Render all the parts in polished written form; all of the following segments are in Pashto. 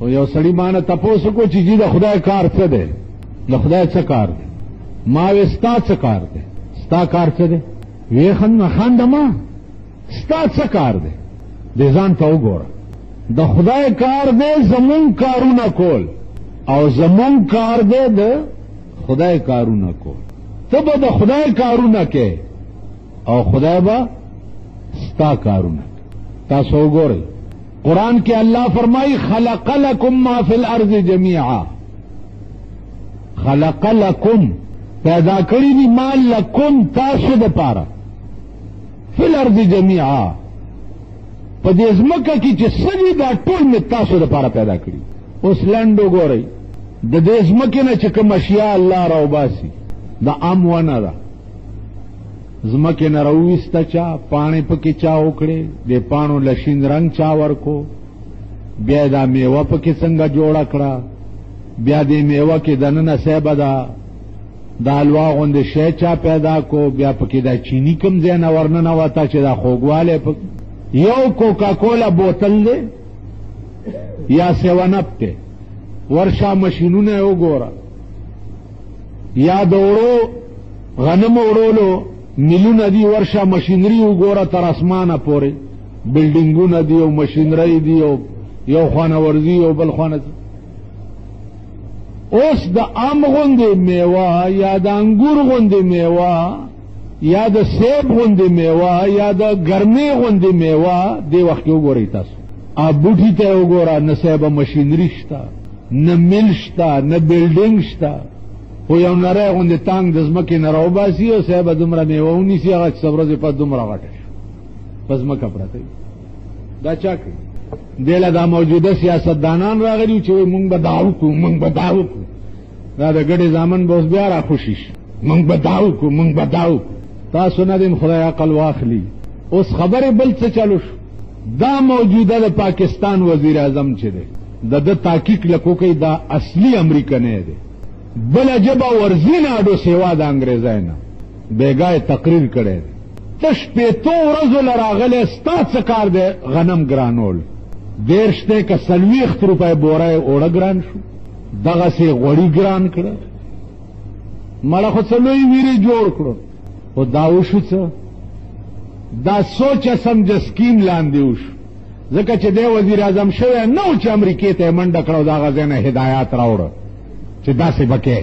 او یو سړی مانه تپوس کو چې جی د خدای کار څه دی، د خدای څه کار دی؟ ما وی ستا څه کار دی؟ ستا کار څه دی؟ وی خندما ستا څه کار دی؟ د ځان ته وګوره، د خدای کار دی زمون کارونه کول، او زمون کار دی د خدای کارونه کول. ته به د خدای کارونه کې او خدای به ستا کارونه. تاسو وګورئ قرآن کې الله فرمایي خلق لکم ما فی الارض جميعا، خلق لکم پیدا کړی دی ما لکم تاسو د پاره، فی الارض جميعا په دې ځمکه کې چې سړي دا ټول می تاسو د پاره پیدا کړی. اوس لنډ وګورئ د دې ځمکې نه چې کوم اشیاء الله راوباسي د عام ونه ده، ځمکې نه راوویسته چا، پاڼې پکې چا وکړې، د پاڼو لشین رنګ چا ورکو، بیا دا میوه پکې څنګه جوړه کړه، بیا دې میوه کې دننه سیبه ده د حلوا غوندې شی چا پیدا کو، بیا پکې دا چینی کم ځای نه ورننوته چې دا خوږوالی پکې. یو کوکا کولا بوتل دی یا سیون اپ دی، ورشا مشینونه وګوره، یا د وړو غنم وړولو میلونه دي، ورشا مشینری وګوره تر اسمانه پورې، بلډینګونه دي او مشینری دي او یو خانه ورزي او بل خانه. اوس د ام غوندې میوه یا د انګور غوندې میوه یا د سیب غوندې میوه یا د ګرمې غوندې میوه دې وخت کې وګورئ تاسو بوټي ته وګوره، نه سیبه مشینری شته، نه میل شته، نه بلډینګ شته، خو یو نری غوندې تانګ د ځمکې نه راوباسي او سیبه دومره میوه ونیسي هغه څه ورځې پس دومره غټه شي په ځمکه پرته وي. دا چا کوي؟ دې له دا موجوده سیاستدانان راغلي چې وایي مونږ به دا وکړو، مونږ به دا وکړو، دا د ګډې زامن به اوس بیا راخوشي شي، مونږ به دا وکړو، مونږ به دا وکړو. تاسو نه دې خدای عقل واخلي. اوس خبرې بل څه چلو شو. دا موجوده د پاکستان وزیر اعظم چې دی د ده تحقیق لکو کوي دا اصلي امریکنی دی، بله ژبه ورځي نه اډو سیوا د انګریزای نه بیګای تقریر کړی دی. ته شپېتو ورځو له راغلی ستا څه کار دی؟ غنم ګرانول، دېرش دی که 40 روپۍ بوری اوړه ګران شو، دغسې غوړي ګران کړه، مړه خو څه لوی ویرې جوړ کړو. خو دا وشو څه؟ دا سوچ سمج سکیم لاندې وشو، ځکه چې دی وزیر اعظم شوی نه و چې امریکې ته یې منډه کړه او د هغه ځای نه هدایات راوړه چې داسې به کې.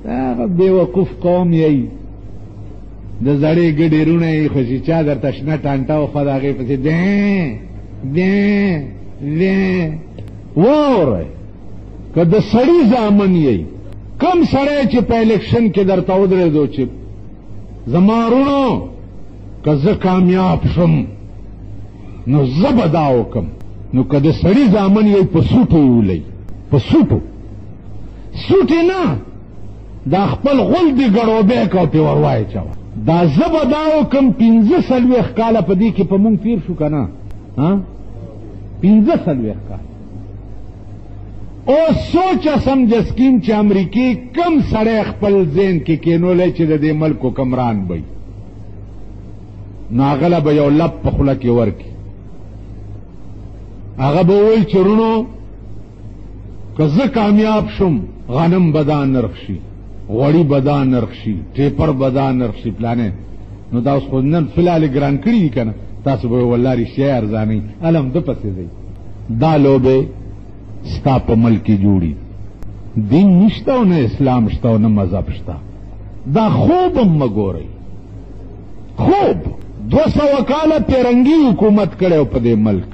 هغه بېوقوف قوم یی، د زړې ګډې رونه یې، خو چې چا درته شنه ټانټه وخوا د هغې پسې دیں دیں دیں. واورئ که د سړي زامن یی، کم سړی چې په الیکشن کې درته ودرېدو چې زما رونو که زه کامیاب شم نو زه به دا وکم، نو که د سړي زامن یی په سوټو یولئ، په سوټو سوټې نه دا خپل غول دې ګړوبی که او پې ور واچوه. دا زه به دا وکم 45 کاله په دې کې په مونږ تېر شو که نه، 45 کاله. او سوچه سمجه سکیم چې امریکې کم سړی خپل ذهن کې کینولی چې د دې ملک حکمران بی، نو هغه به یو لب په خوله کې ورکړي، هغه به ووایي چې رونو که زه کامیاب شم غنم به دا نرخ شي، غوړي به دا نرخ شي، ټیپر به دا نرخ شي پلانې. نو دا اوس خو نن فلحال ګران کړي دي که نه، تاسو به والله رښتیا ارزانئ الم ده پسې ځئ. دا لوبې ستا په ملک کې جوړي، دین نشته او نه اسلام شته او نه مذهب شته. دا خوب هم مه ګورئ، خوب 200 کاله پیرنګي حکومت کړی په دې ملک،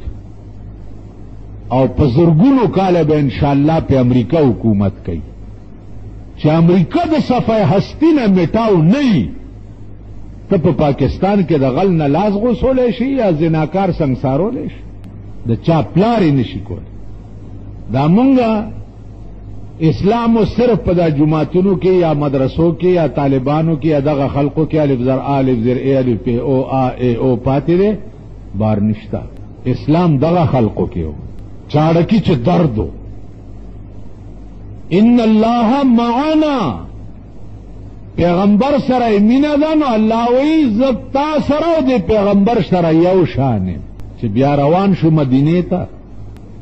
او په زرګونو کاله به انشاءالله په امریکا حکومت کوي، چې امریکا د صفحه هستی نه میټاو نه وي. ته په پاکستان کې د غل نه لاس غوڅولی شي یا زناکار سنګسارولی شي، د چا پلار یې نشي کولی. دا مونږه اسلام صرف په دا جماعتونو کې یا مدرسو کې یا طالبانو کې یا دغه خلقو کې الف زر ا الف زر ا الف پ او ا ا او پاتې دی، بار نشته. اسلام دغه خلقو کې و چاړکی چې دردو ان الله معنا، پیغمبر سره مینه ده، نو الله وی زتا سره او د پیغمبر سره یو شان. چې بیا روان شو مدینې ته،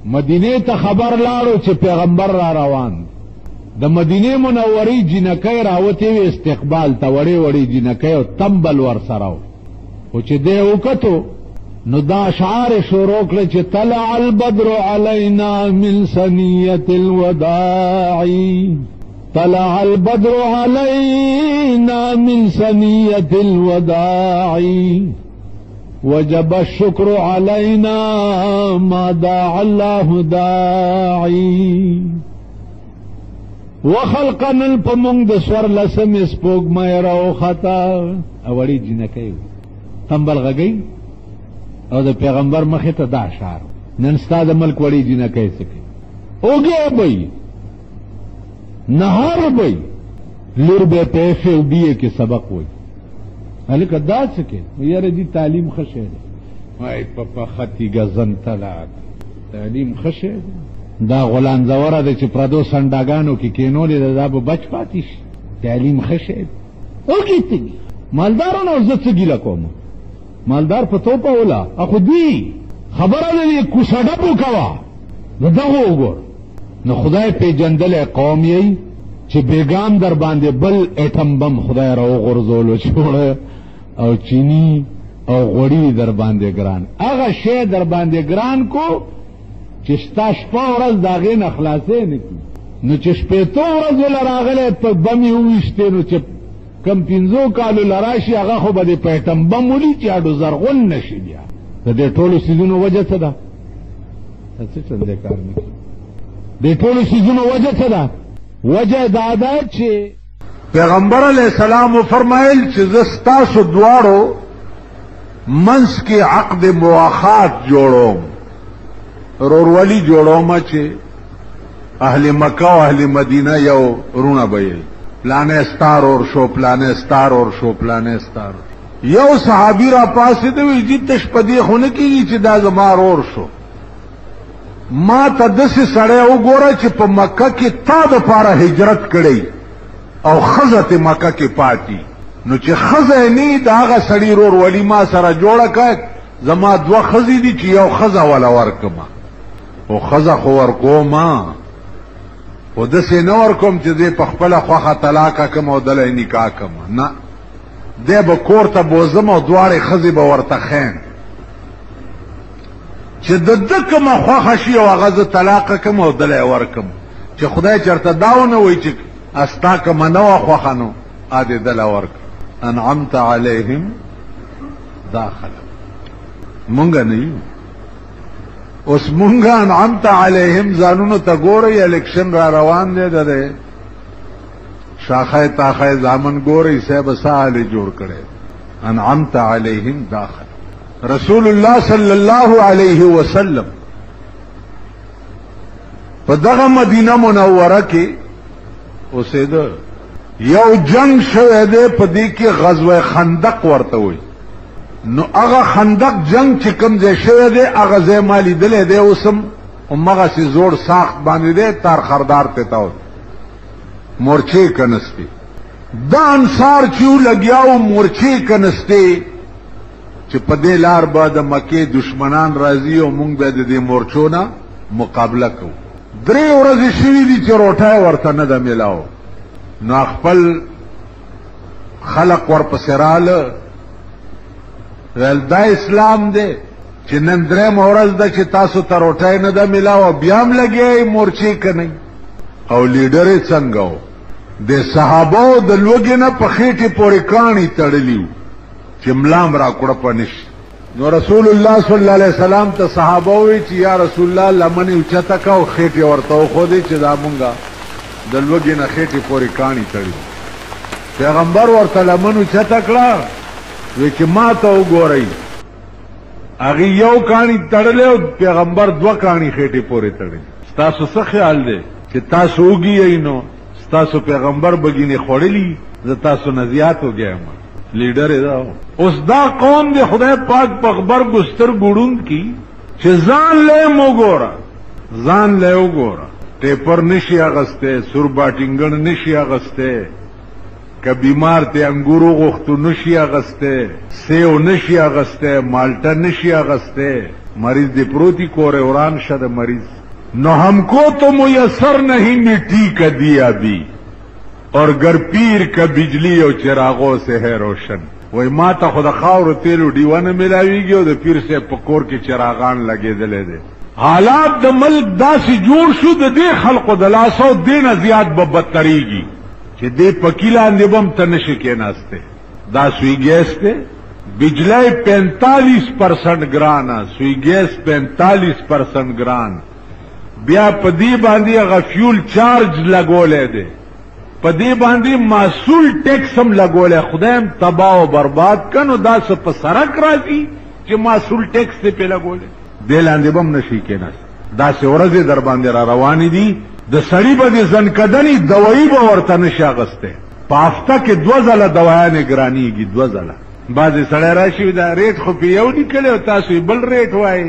مدینه ته خبر لاړو چې پیغمبر را روان. د مدینه منورې جنکۍ راوتې وې استقبال ته، وړې وړې جنکۍ او تمبل ور سره و. خو چې دی وکتو نو دا اشعار شروع کړه چې طلع البدر علینا من ثنیة الوداع، طلع البدر علینا من ثنیة الوداع، وجب الشکر علینا ما داع الله داعی. وخلقنا پمونگ د سور لسم سپوگ میرو خطا اوڑی جنکی تنبل غگئی او د پیغمبر مخی تا دا شعر ننستا د ملک وڑی جنکی سکی اوگے بئی نهار بئی لور بے پیفے و بیئے کی سبق ہوئی حلکہ دا سکے یار جی تعلیم خشے دے مائی پپا خطی گزن طلاق تعلیم خشے دے دا غلان زوره د چې پردو سنداګانو کې کینولې دا به بچ پاتې شي. تعلیم خشه او کیږي مالدارانو عزت ګیلا کوم مالدار په توپه ولا اخو دی خبره دې کوسډه وکوا دغه وګور نو خدای په جندل قوم یې چې بیگام در باندې بل اټم بم خدای راو غرزولو چوره او چینی او غوړی در باندې ګران هغه شی در باندې ګران کو چې ستا شپه ورځ د هغې نه خلاصې نه کړي نو چې شپېته ورځ راغلی په بم یې وویشتې نو چې کم 15 کالو لراشي هغه خو به د پیټم بم ولي چې اډو زرغون نه شي. بیا د دې ټولو څیزونو وجه څه ده؟ څه چندې کار نه کوي. د ټولو څیزونو وجه څه ده؟ وجه دا ده چې پیغمبر علیہ السلام فرمایل چې زه ستاسو دواړو منځ کې عقد مواخات جوړوم، روروالی جوړوم چې اهل مکه او اهل مدینه یو رونه به پلانې ستار اور شو پلانې ستار اور شو پلانې ستار. یو صحابي را پاسې دی چې تش پدې خونه کېږي چې دا زمار اور شو. ما ته داسې سړی وګوره چې په مکه کې تا دپاره هجرت کړی او ښځه ته مکه کې پاتې نو چې ښځه یې نه د هغه سړي رورولي ما سره جوړه کړه زما 2 ښځې دي چې یو ښځه وله ورکمه او ښځه خو ورکومه خو داسې نه ورکوم چې دی په خپله خوښه طلاقه کم او دله یې نکاح کم نه دی به کور ته بوزم او دواړې ښځې به ورته خیم چې د ده کومه خوښه شي او هغه زه طلاقه کم او دله یې ورکم چې خدای چېرته دا ونه وایي چې استا کومه نه وه خوښه نو ا دې دله ورکړه. انعمت علیهم دا خلک مونږ نه یو. اوس مونږه انعمت علیهم ځانونو ته ګورئ الیکشن را روان دی د شاخه تاخه زامن ګورئ صاحب ساله جوړ کړي انعمت علیهم داخل. رسول الله صلی الله علیه وسلم په دغه مدینه منوره کې اوسېده. یو جنگ شوی دی په دې کې غزوه خندق ورته وایي. نو هغه خندق جنگ چې کوم ځای شوی دی هغه ځای ما لیدلی دی اوسم همغسې زوړ ساخت باندې دی تار خردار ته ته مورچې کنستې دا انصار چې و لګیا و مورچې کنستې چې په دې لار به د مکې دشمنان راځي او موږ به د دې مورچو نه مقابله کوو. 3 ورځې شوي دي چې روټۍ ورته نه ده میلاو. نو خپل خلق ورپسې راله ویل دا اسلام دی چې نن 3 ورځ ده چې تاسو ته روټۍ نه ده میلاو بیا هم لګیئ مورچې کنئ. او لیډر یې څنګه و د صحابو د لوږې نه په خېټې پورې کاڼي تړلي وو چې ملام را کړپه نشي. نو رسول الله صلی الله علیه وسلم ته صحابه وویل چې یا رسول الله لمن یې اوچته که او خېټې ورته وښودې چې دا مونږه د لوږې نه خېټې پورې کاڼي تړي. پیغمبر ورته لمن اوچته کړه وی چې ما ته وګورئ هغې یو کاڼي تړلی او پیغمبر 2 کاڼي خېټې پورې تړي. ستاسو څه خیال دی چې تاسو وږي یئ نو ستاسو پیغمبر بګینې خوړلي زه تاسو نه زیات وګیم. لیډر یې دا اوس دا قوم دی خدای پاک په غبرګو سترګو ړوند کي چې ځان له یې وګوره ځان له یې وګوره ټیپر نشي اغسته سور باټینګن نشي اغسته که بیمار ته انګورو غوښتو نشي اغسته سیو نشي اغسته مالټا نشي اغسته मरीज दे प्रोती कोरेवरान शद मरीज न हमको तो मुयसर नहीं मिट्टी का दिया भी और गर पीर का बिजली और चिरागों से है रोशन वही माता खुदा खावर तेल डीवाने मिलावीगी और पीर से पकोर के चिरागान लगे दले दे हालात द मल्क दासी जोड़ शुद्ध दे खल्क दलासो देना जियाद बबतरीगी कि दे पकीला निबम तनश के नास्ते दासुई गैस थे बिजली 45% ग्राना सुई गैस 45% ग्रान बिया पदी बांधी अगर फ्यूल चार्ज लगोले दे पदी बांधी मासूल टैक्स हम लगोले खुदैम तबाह बर्बाद कन दास पसरक राजी कि मासूल टैक्स से पे लगोले दे लांदे बम नशी के नस दास औरजे दर बांधे रवानी दी द सड़ी बदे जनकदनी दवाई ब और तनशा गस्ते पाफ्ता के 2 ज़ला दवाया निगरानी की 2 ज़ला बाज सड़े राशि दा रेट खो पियो निकले तासु बल रेट वाई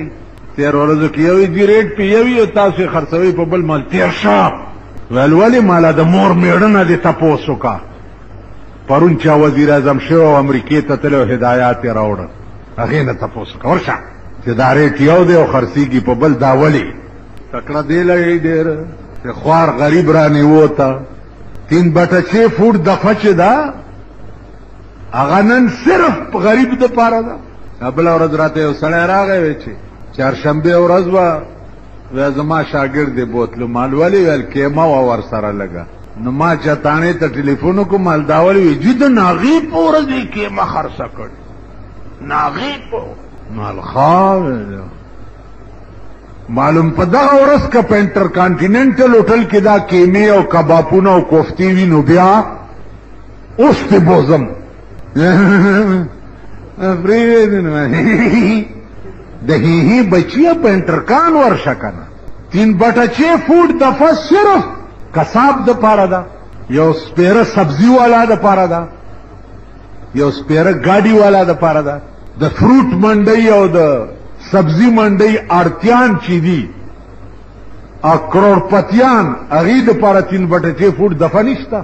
13 वर्ष कियो जी रेट पियो तासु खर्चोई पे बल माल 13 वेलवाली माला द मोर मेड़ना दे तपोसु का परुंचा वजीर आजम शेव अमरीके ततलो हिदायत राउड अगे न तपोसु का वर्षा दारे टियो दे और खर्ची की पबल दावली तकड़ा दे लगे देर ख्वार गरीब रानी वो था 3/6 फुट दफा दा अगनन सिर्फ गरीब द पारा दा अबला और राते सड़े रा गए वेचे 4 शंबे और अजवा वे जमा शागिर्द बोतलो मालवाली वेल केमा वर सारा लगा नमा चताने त टेलीफोन को माल दावली जिद नागी पोर दे केमा खर्चा कर नागी पो माल खाव मालूम पदा औरस का पेंटर कॉन्टिनेंटल होटल के दा केमे और कबापुना और कोफ्ती भी नुबिया उस बोजम दही बचिया पेंटर कान वर्षा करना 3/6 फुट दफा सिर्फ कसाब द पारा दा यो स्पेर सब्जी वाला द पारा दा यो स्पेर गाड़ी वाला द पारा दा द फ्रूट मंडई और द सब्जी मंडई आरतियान चीदी और करोड़पतियान अगीद पारा 3/6 फुट दफा निश्ता